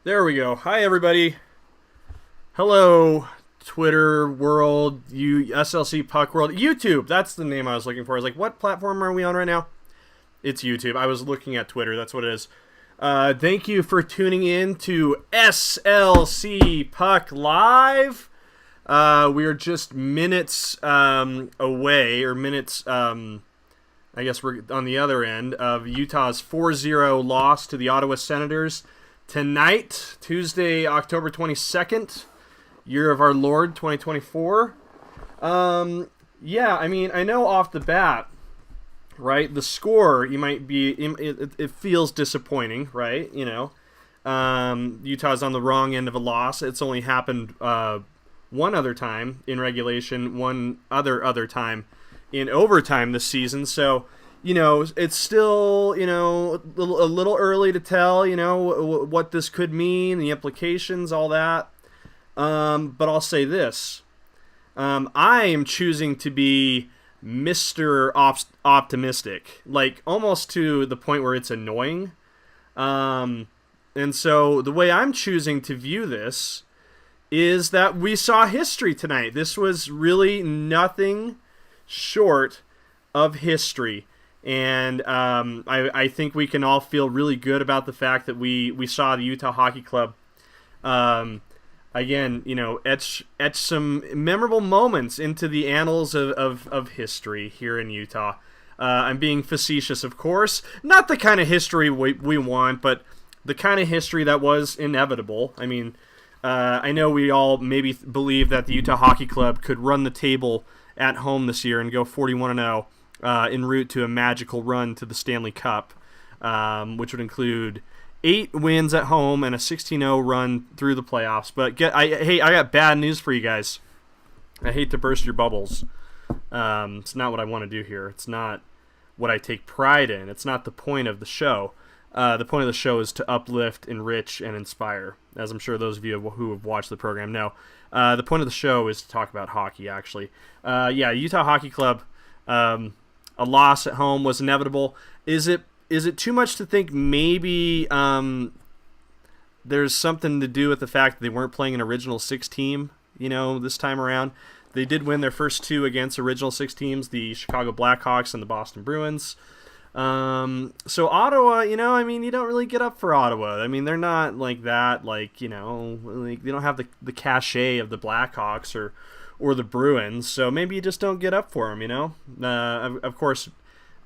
There we go. Hi, everybody. Hello, Twitter world, SLC Puck world, YouTube. That's the name I was looking for. I was like, what platform are we on right now? It's YouTube. I was looking at Twitter. That's what it is. Thank you for tuning in to SLC Puck Live. We are just minutes away, or minutes, I guess we're on the other end, of Utah's 4-0 loss to the Ottawa Senators. Tonight, Tuesday, October 22nd, year of our Lord, 2024. Yeah, I mean, I know off the bat, right, the score, you might be, it feels disappointing, right, Utah's on the wrong end of a loss. It's only happened one other time in regulation, one other time in overtime this season, so it's still, a little early to tell, what this could mean, the implications, all that. But I'll say this. I am choosing to be Mr. Optimistic, like almost to the point where it's annoying. And so the way I'm choosing to view this is that we saw history tonight. This was really nothing short of history. And I think we can all feel really good about the fact that we saw the Utah Hockey Club, again, etch some memorable moments into the annals of history here in Utah. I'm being facetious, of course. Not the kind of history we want, but the kind of history that was inevitable. I mean, I know we all maybe believe that the Utah Hockey Club could run the table at home this year and go 41-0. En route to a magical run to the Stanley Cup, which would include 8 wins at home and a 16-0 run through the playoffs. But I got bad news for you guys. I hate to burst your bubbles. It's not what I want to do here. It's not what I take pride in. It's not the point of the show. The point of the show is to uplift, enrich, and inspire, as I'm sure those of you who have watched the program know. The point of the show is to talk about hockey, actually. Utah Hockey Club, a loss at home was inevitable. Is it too much to think maybe there's something to do with the fact that they weren't playing an Original Six team, this time around? They did win their first 2 against Original Six teams, the Chicago Blackhawks and the Boston Bruins. So Ottawa, you don't really get up for Ottawa. I mean, they're not like that, like they don't have the cachet of the Blackhawks or the Bruins, so maybe you just don't get up for them, Of course,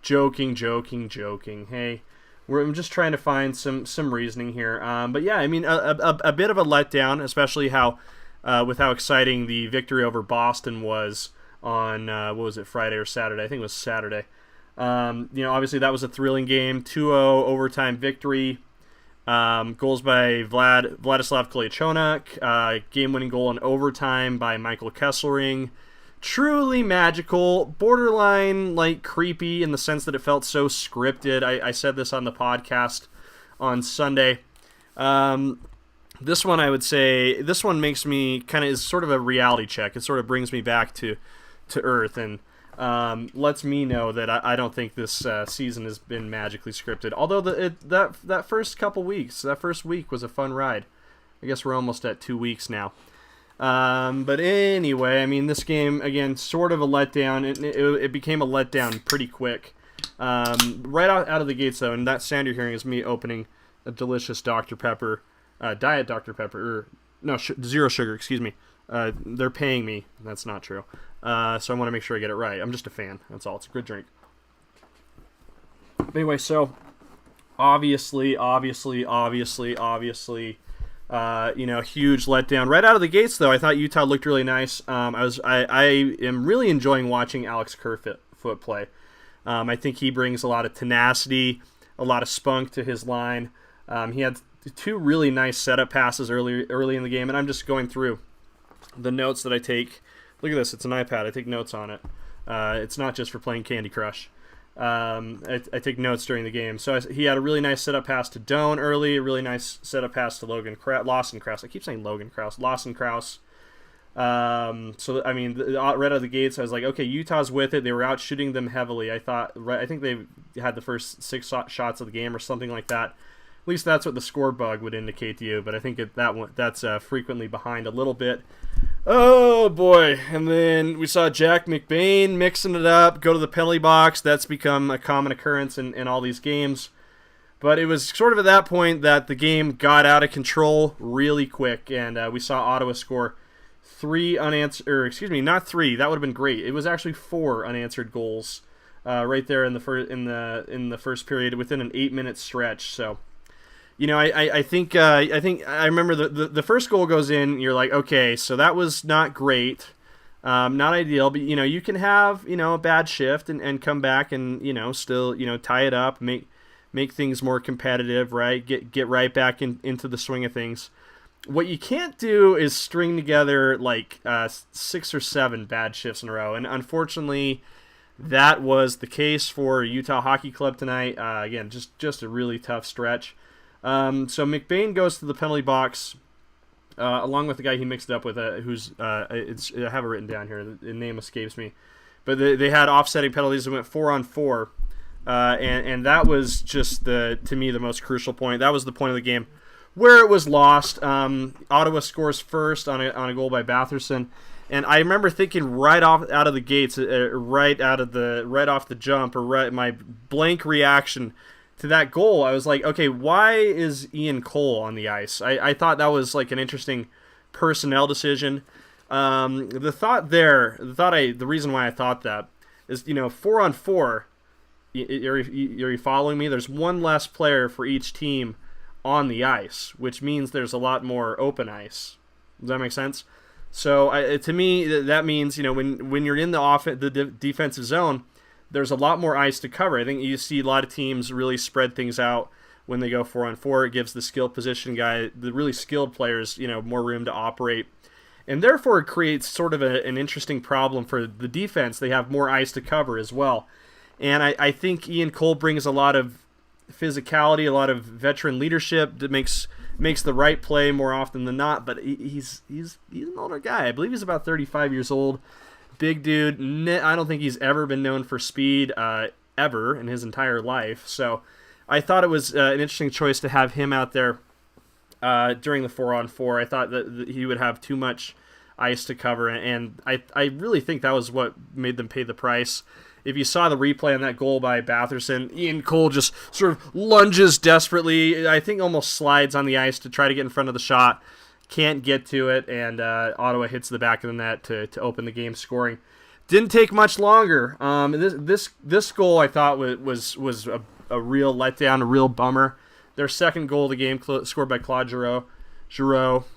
joking. Hey, I'm just trying to find some reasoning here. But yeah, I mean, a bit of a letdown, especially with how exciting the victory over Boston was on, what was it, Friday or Saturday? I think it was Saturday. Obviously that was a thrilling game, 2-0 overtime victory. Goals by Vladislav Kolyachonok, game-winning goal in overtime by Michael Kesselring. Truly magical, borderline like creepy in the sense that it felt so scripted. I said this on the podcast on Sunday. This one, I would say, this one makes me is sort of a reality check. It sort of brings me back to earth and lets me know that I don't think this season has been magically scripted. Although that first couple weeks, that first week was a fun ride. I guess we're almost at 2 weeks now. But anyway, I mean, this game, again, sort of a letdown. It became a letdown pretty quick. Right out of the gates, though, and that sound you're hearing is me opening a delicious Dr. Pepper, Diet Dr. Pepper, zero sugar, excuse me. They're paying me. That's not true. So I want to make sure I get it right. I'm just a fan. That's all. It's a good drink. But anyway, so obviously, huge letdown right out of the gates. Though I thought Utah looked really nice. I am really enjoying watching Alex Kerfoot play. I think he brings a lot of tenacity, a lot of spunk to his line. He had 2 really nice setup passes early in the game, and I'm just going through the notes that I take. Look at this. It's an iPad. I take notes on it. It's not just for playing Candy Crush. I take notes during the game. So he had a really nice setup pass to Doan early, a really nice setup pass to Lawson Krause. I keep saying Logan Krause. Lawson Krause. So, I mean, right out of the gates, I was like, okay, Utah's with it. They were out shooting them heavily. I think they had the first 6 shots of the game or something like that. least that's what the score bug would indicate to you. But I think that's frequently behind a little bit. Oh boy! And then we saw Jack McBain mixing it up, go to the penalty box. That's become a common occurrence in all these games. But it was sort of at that point that the game got out of control really quick, and we saw Ottawa score three unanswered, or excuse me, not three. That would have been great. It was actually four unanswered goals right there in the first period within an 8-minute stretch. So, I think I remember the first goal goes in. And you're like, okay, so that was not great, not ideal. But you can have a bad shift and come back and still tie it up, make things more competitive, right? Get right back into the swing of things. What you can't do is string together like 6 or 7 bad shifts in a row, and unfortunately, that was the case for Utah Hockey Club tonight. Again, just a really tough stretch. So McBain goes to the penalty box along with the guy he mixed it up with, who's I have it written down here. The name escapes me, but they had offsetting penalties and went 4-on-4, and that was just to me the most crucial point. That was the point of the game where it was lost. Ottawa scores first on a goal by Batherson, and I remember thinking right off out of the gates, right off the jump, or my blank reaction to that goal, I was like, okay, why is Ian Cole on the ice? I thought that was like an interesting personnel decision. The reason why I thought that is 4-on-4. Are you following me? There's one less player for each team on the ice, which means there's a lot more open ice. Does that make sense? So to me, that means when you're in the defensive zone, there's a lot more ice to cover. I think you see a lot of teams really spread things out when they go 4-on-4. It gives the skilled position guy, the really skilled players, more room to operate, and therefore it creates sort of an interesting problem for the defense. They have more ice to cover as well, and I think Ian Cole brings a lot of physicality, a lot of veteran leadership that makes the right play more often than not. But he's an older guy. I believe he's about 35 years old. Big dude. I don't think he's ever been known for speed ever in his entire life. So I thought it was an interesting choice to have him out there during the 4-on-4. I thought that he would have too much ice to cover, and I really think that was what made them pay the price. If you saw the replay on that goal by Batherson, Ian Cole just sort of lunges desperately. I think almost slides on the ice to try to get in front of the shot. Can't get to it, and Ottawa hits the back of the net to open the game scoring. Didn't take much longer. This goal I thought was a real letdown, a real bummer. Their second goal of the game scored by Claude Giroux,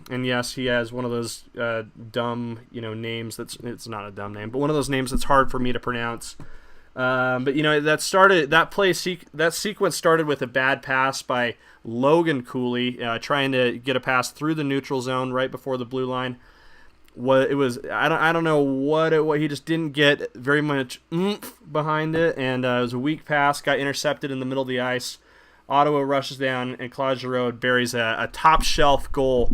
and yes, he has one of those dumb names. It's not a dumb name, but one of those names that's hard for me to pronounce. But that sequence started with a bad pass by Logan Cooley, trying to get a pass through the neutral zone right before the blue line. I don't know what he just didn't get very much oomph behind it, and it was a weak pass, got intercepted in the middle of the ice. Ottawa rushes down, and Claude Giroux buries a top shelf goal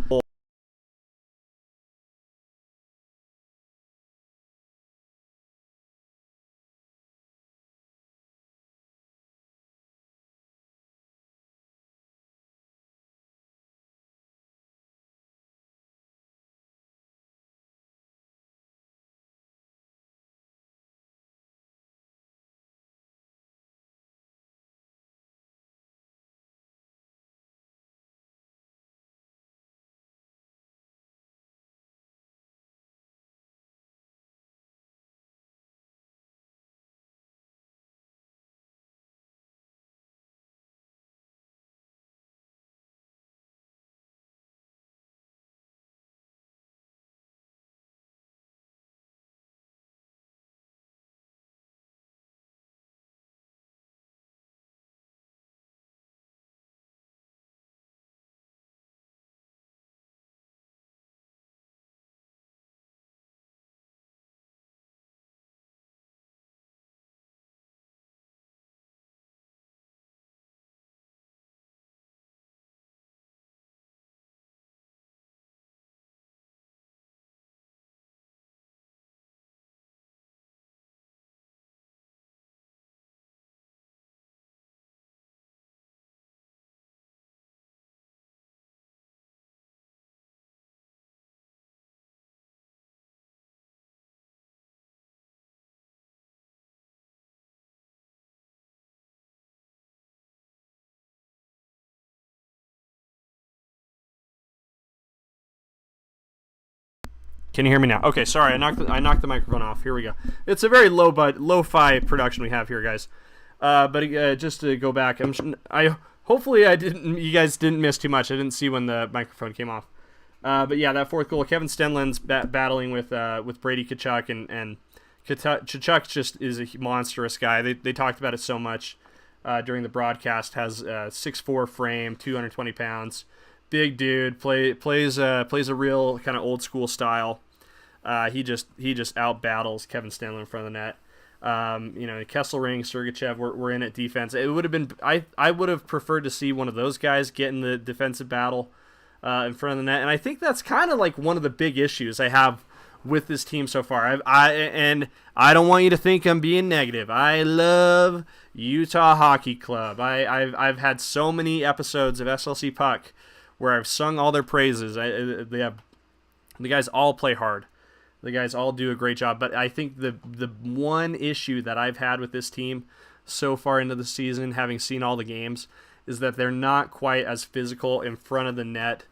Can you hear me now? Okay, sorry, I knocked the microphone off. Here we go. It's a very lo-fi production we have here, guys. But just to go back, hopefully you guys didn't miss too much. I didn't see when the microphone came off. But yeah, that fourth goal, Kevin Stenlund's battling with Brady Tkachuk, and Tkachuk just is a monstrous guy. They talked about it so much during the broadcast. Has 6'4" frame, 220 pounds. Big dude, plays a real kind of old school style. He just out battles Kevin Stenlund in front of the net. Kesselring, Sergachev were in at defense. It would have been I would have preferred to see one of those guys get in the defensive battle in front of the net, and I think that's kind of like one of the big issues I have with this team so far. I don't want you to think I'm being negative. I love Utah Hockey Club. I've had so many episodes of SLC Puck where I've sung all their praises. The guys all play hard. The guys all do a great job. But I think the one issue that I've had with this team so far into the season, having seen all the games, is that they're not quite as physical in front of the net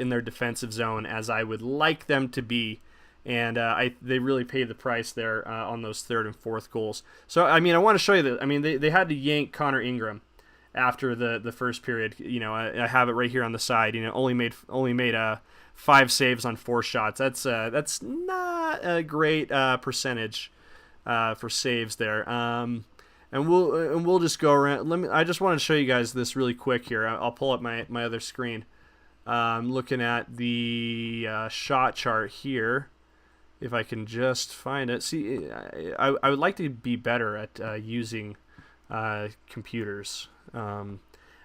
in their defensive zone as I would like them to be. And they really paid the price there on those third and fourth goals. So, I want to show you that. They had to yank Connor Ingram after the first period. I have it right here on the side. Only made 5 saves on 4 shots. That's not a great percentage for saves there. And we'll just go around. I just want to show you guys this really quick here. I'll pull up my other screen. Looking at the shot chart here, if I can just find it. See, I would like to be better at using computers. I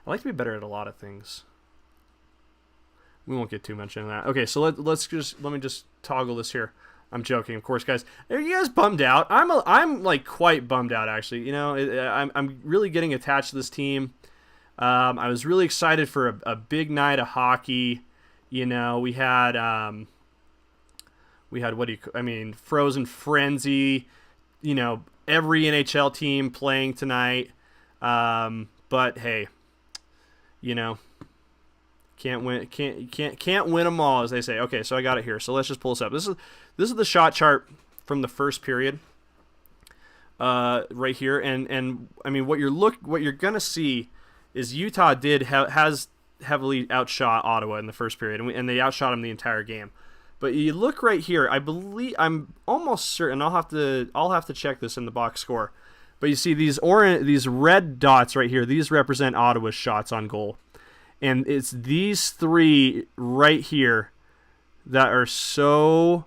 like to be better at a lot of things. We won't get too much into that. Okay, so let me just toggle this here. I'm joking, of course, guys. Are you guys bummed out? I'm like quite bummed out, actually. I'm really getting attached to this team. I was really excited for a big night of hockey. We had Frozen Frenzy. Every NHL team playing tonight. But hey, can't win them all, as they say. Okay, so I got it here. So let's just pull this up. This is the shot chart from the first period. Right here, and what you're gonna see is Utah has heavily outshot Ottawa in the first period, and they outshot them the entire game. But you look right here. I'm almost certain. I'll have to check this in the box score. But you see these red dots right here. These represent Ottawa's shots on goal, and it's these 3 right here that are so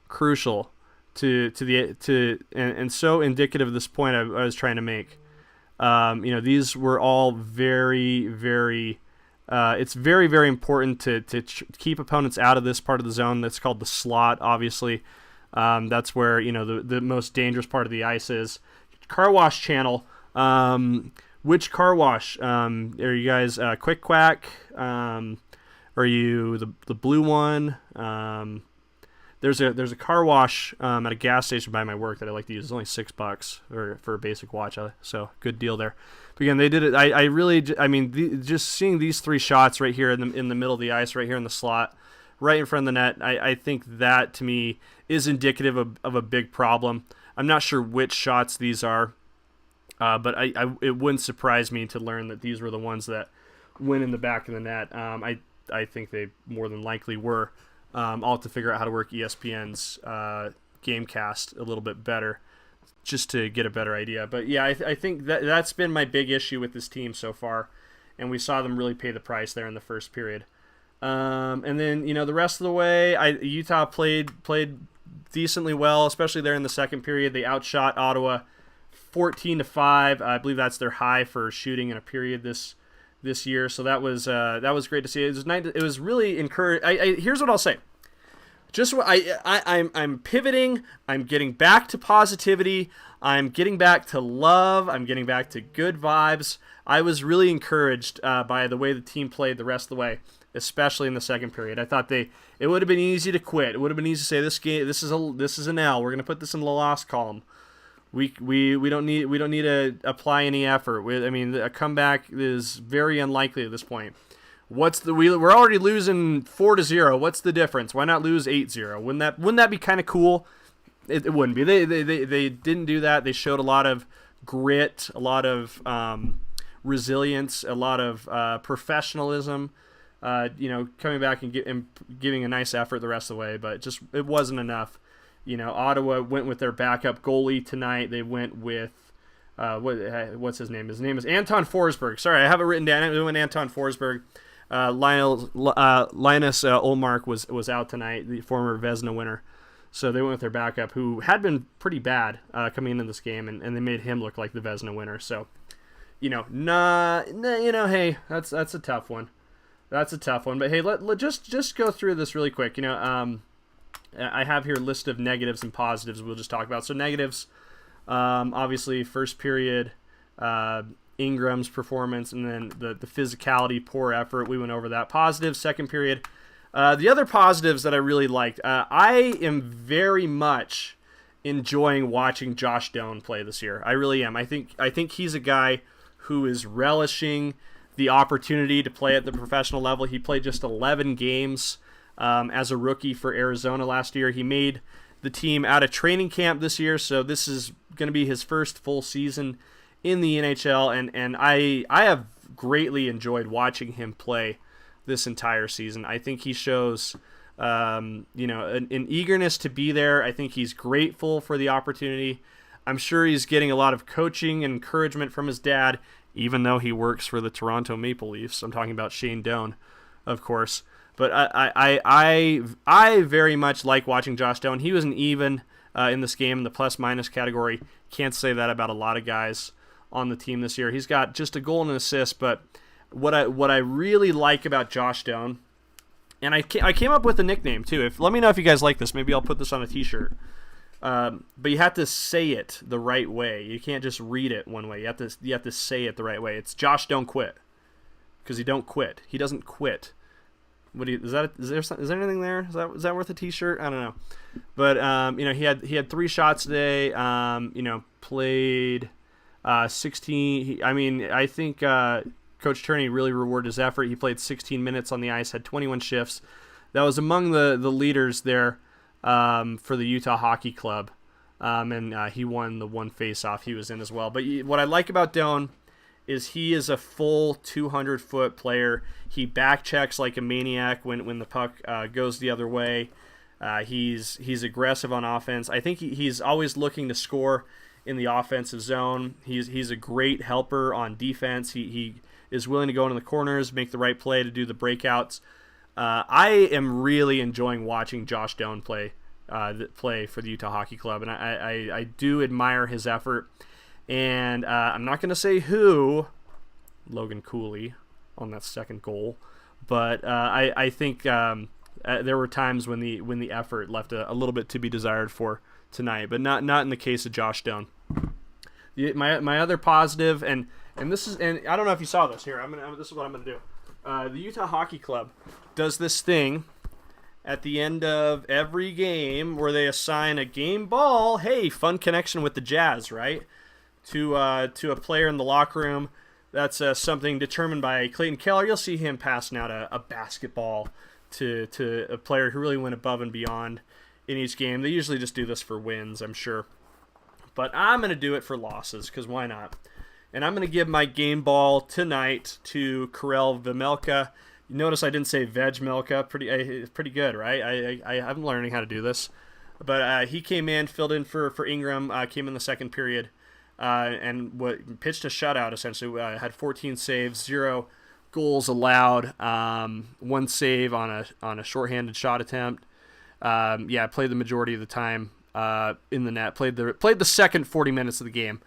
crucial and so indicative of this point I was trying to make. These were all very, very. It's very, very important to keep opponents out of this part of the zone. That's called the slot, obviously. That's where the most dangerous part of the ice is. Car wash channel. Which car wash? Are you guys Quick Quack? Are you the blue one? There's a car wash at a gas station by my work that I like to use. It's only $6 for a basic watch, so good deal there. But again, they did it. Just seeing these 3 shots right here in the middle of the ice, right here in the slot, right in front of the net, I think that to me is indicative of a big problem. I'm not sure which shots these are, but it wouldn't surprise me to learn that these were the ones that went in the back of the net. I think they more than likely were. I'll have to figure out how to work ESPN's Gamecast a little bit better, just to get a better idea. But yeah, I think that's been my big issue with this team so far, and we saw them really pay the price there in the first period. And then the rest of the way, Utah played decently well, especially there in the second period. They outshot Ottawa 14-5. I believe that's their high for shooting in a period this year. So that was great to see. It was really encouraging. Here's what I'll say. Just what I'm pivoting. I'm getting back to positivity. I'm getting back to love. I'm getting back to good vibes. I was really encouraged by the way the team played the rest of the way, especially in the second period. I thought it would have been easy to quit. It would have been easy to say this is an L. We're going to put this in the loss column. We don't need to apply any effort. A comeback is very unlikely at this point. we're already losing 4-0. What's the difference? Why not lose 8-0? Wouldn't that be kind of cool? It wouldn't be. They didn't do that. They showed a lot of grit, a lot of resilience, a lot of professionalism. Coming back and giving a nice effort the rest of the way, but it wasn't enough. Ottawa went with their backup goalie tonight. They went with what's his name? His name is Anton Forsberg. Sorry, I have it written down. They went Anton Forsberg. Linus Ullmark was out tonight, the former Vezina winner. So they went with their backup, who had been pretty bad coming into this game, and they made him look like the Vezina winner. So, hey, that's a tough one. That's a tough one. But hey, let just go through this really quick. I have here a list of negatives and positives we'll just talk about. So negatives, obviously first period, Ingram's performance, and then the physicality, poor effort. We went over that. Positives, second period. The other positives that I really liked, I am very much enjoying watching Josh Doan play this year. I really am. I think he's a guy who is relishing the opportunity to play at the professional level. He played just 11 games as a rookie for Arizona last year. He made the team out of training camp this year, so this is going to be his first full season in the NHL, and I have greatly enjoyed watching him play this entire season. I think he shows an eagerness to be there. I think he's grateful for the opportunity. I'm sure he's getting a lot of coaching and encouragement from his dad, even though he works for the Toronto Maple Leafs. I'm talking about Shane Doan, of course. But I very much like watching Josh Doan. He was an even in this game in the plus-minus category. Can't say that about a lot of guys on the team this year. He's got just a goal and an assist, but what I really like about Josh Doan, and I came up with a nickname too. Let me know if you guys like this. Maybe I'll put this on a T-shirt. But you have to say it the right way. You can't just read it one way. You have to say it the right way. It's Josh Don't Quit, because he don't quit. He doesn't quit. Is there anything there? Is that worth a T-shirt? I don't know. But he had 3 shots today. Played 16. I think Coach Turney really rewarded his effort. He played 16 minutes on the ice, had 21 shifts. That was among the leaders there for the Utah Hockey Club, and he won the one face-off he was in as well. But what I like about Doan is he is a full 200-foot player. He back-checks like a maniac when the puck goes the other way. He's aggressive on offense. I think he's always looking to score in the offensive zone. He's a great helper on defense. He is willing to go into the corners, make the right play to do the breakouts. I am really enjoying watching Josh Doan play for the Utah Hockey Club, and I do admire his effort. And I'm not going to say who, Logan Cooley, on that second goal, but I think there were times when the effort left a little bit to be desired for tonight, but not in the case of Josh Doan. My other positive, and this is, and I don't know if you saw this here. This is what I'm gonna do. The Utah Hockey Club does this thing at the end of every game where they assign a game ball. Hey, fun connection with the Jazz, right? To a player in the locker room. That's something determined by Clayton Keller. You'll see him passing out a basketball to a player who really went above and beyond in each game. They usually just do this for wins, I'm sure. But I'm going to do it for losses, because why not? And I'm going to give my game ball tonight to Karel Vejmelka. You notice I didn't say Vejmelka. Pretty good, right? I'm learning how to do this. But he came in, filled in for Ingram, came in the second period, and pitched a shutout, essentially. Had 14 saves, 0 goals allowed, 1 save on a shorthanded shot attempt. Played the majority of the time in the net. Played the second 40 minutes of the game,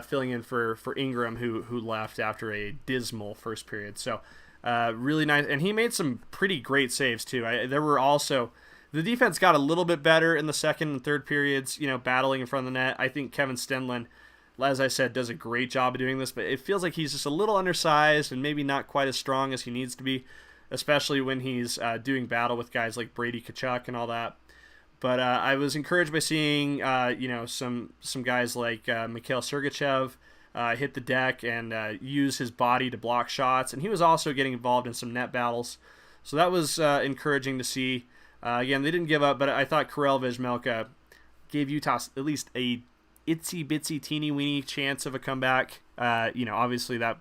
filling in for Ingram, who left after a dismal first period. So really nice, and he made some pretty great saves too. There were also, the defense got a little bit better in the second and third periods, battling in front of the net. I think Kevin Stenlund, as I said, does a great job of doing this, but it feels like he's just a little undersized and maybe not quite as strong as he needs to be, especially when he's doing battle with guys like Brady Tkachuk and all that. But I was encouraged by seeing, some guys like Mikhail Sergachev hit the deck and use his body to block shots. And he was also getting involved in some net battles. So that was encouraging to see. Again, they didn't give up, but I thought Karel Vejmelka gave Utah at least a itsy-bitsy, teeny-weeny chance of a comeback. Obviously that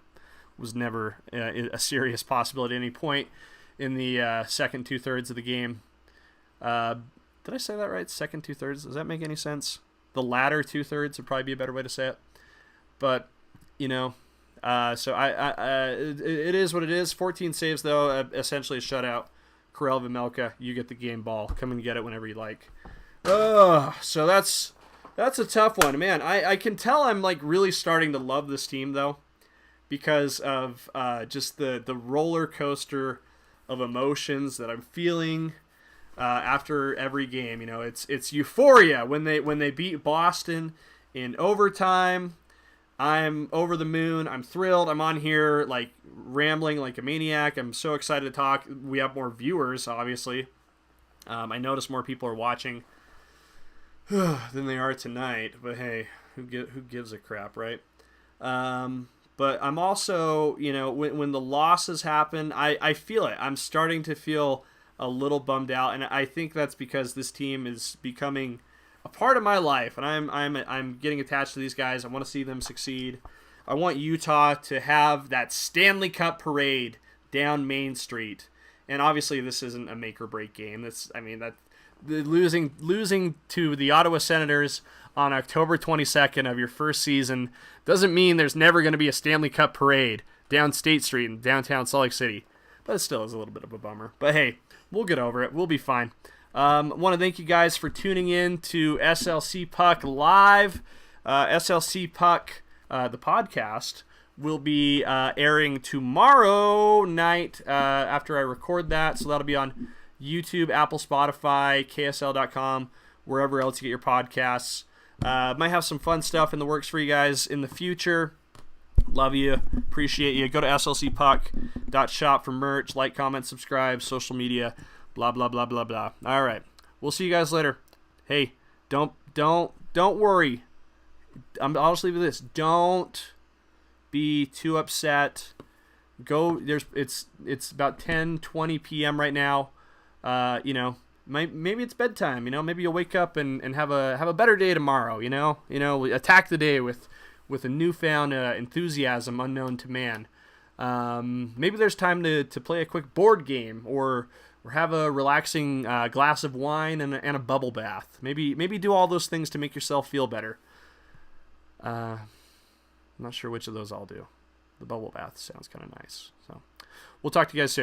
was never a serious possibility at any point in the second two-thirds of the game. Did I say that right? Second two-thirds? Does that make any sense? The latter two-thirds would probably be a better way to say it. But, so it is what it is. 14 saves, though, essentially a shutout. Karel Vejmelka, you get the game ball. Come and get it whenever you like. So that's a tough one. Man, I can tell I'm like really starting to love this team, though, because of just the roller coaster of emotions that I'm feeling after every game. It's euphoria when they beat Boston in overtime. I'm over the moon. I'm thrilled. I'm on here like rambling like a maniac. I'm so excited to talk. We have more viewers, obviously. I notice more people are watching than they are tonight. But hey, who gives a crap, right? But I'm also, when the losses happen, I feel it. I'm starting to feel a little bummed out, and I think that's because this team is becoming a part of my life, and I'm getting attached to these guys. I want to see them succeed. I want Utah to have that Stanley Cup parade down Main Street. And obviously, this isn't a make or break game. Losing to the Ottawa Senators on October 22nd of your first season doesn't mean there's never going to be a Stanley Cup parade down State Street in downtown Salt Lake City. But it still is a little bit of a bummer. But hey, we'll get over it. We'll be fine. Want to thank you guys for tuning in to SLC Puck Live. SLC Puck, the podcast, will be airing tomorrow night after I record that. So that'll be on YouTube, Apple, Spotify, KSL.com, wherever else you get your podcasts. Might have some fun stuff in the works for you guys in the future. Love you. Appreciate you. Go to slcpuck.shop for merch. Like, comment, subscribe, social media, blah, blah, blah, blah, blah. All right. We'll see you guys later. Hey, don't worry. I'll just leave you with this. Don't be too upset. It's about 10:20 p.m. right now. Maybe it's bedtime. Maybe you'll wake up and have a better day tomorrow. Attack the day with a newfound enthusiasm unknown to man. Maybe there's time to play a quick board game or have a relaxing glass of wine and a bubble bath. Maybe do all those things to make yourself feel better. I'm not sure which of those I'll do. The bubble bath sounds kind of nice. So we'll talk to you guys soon.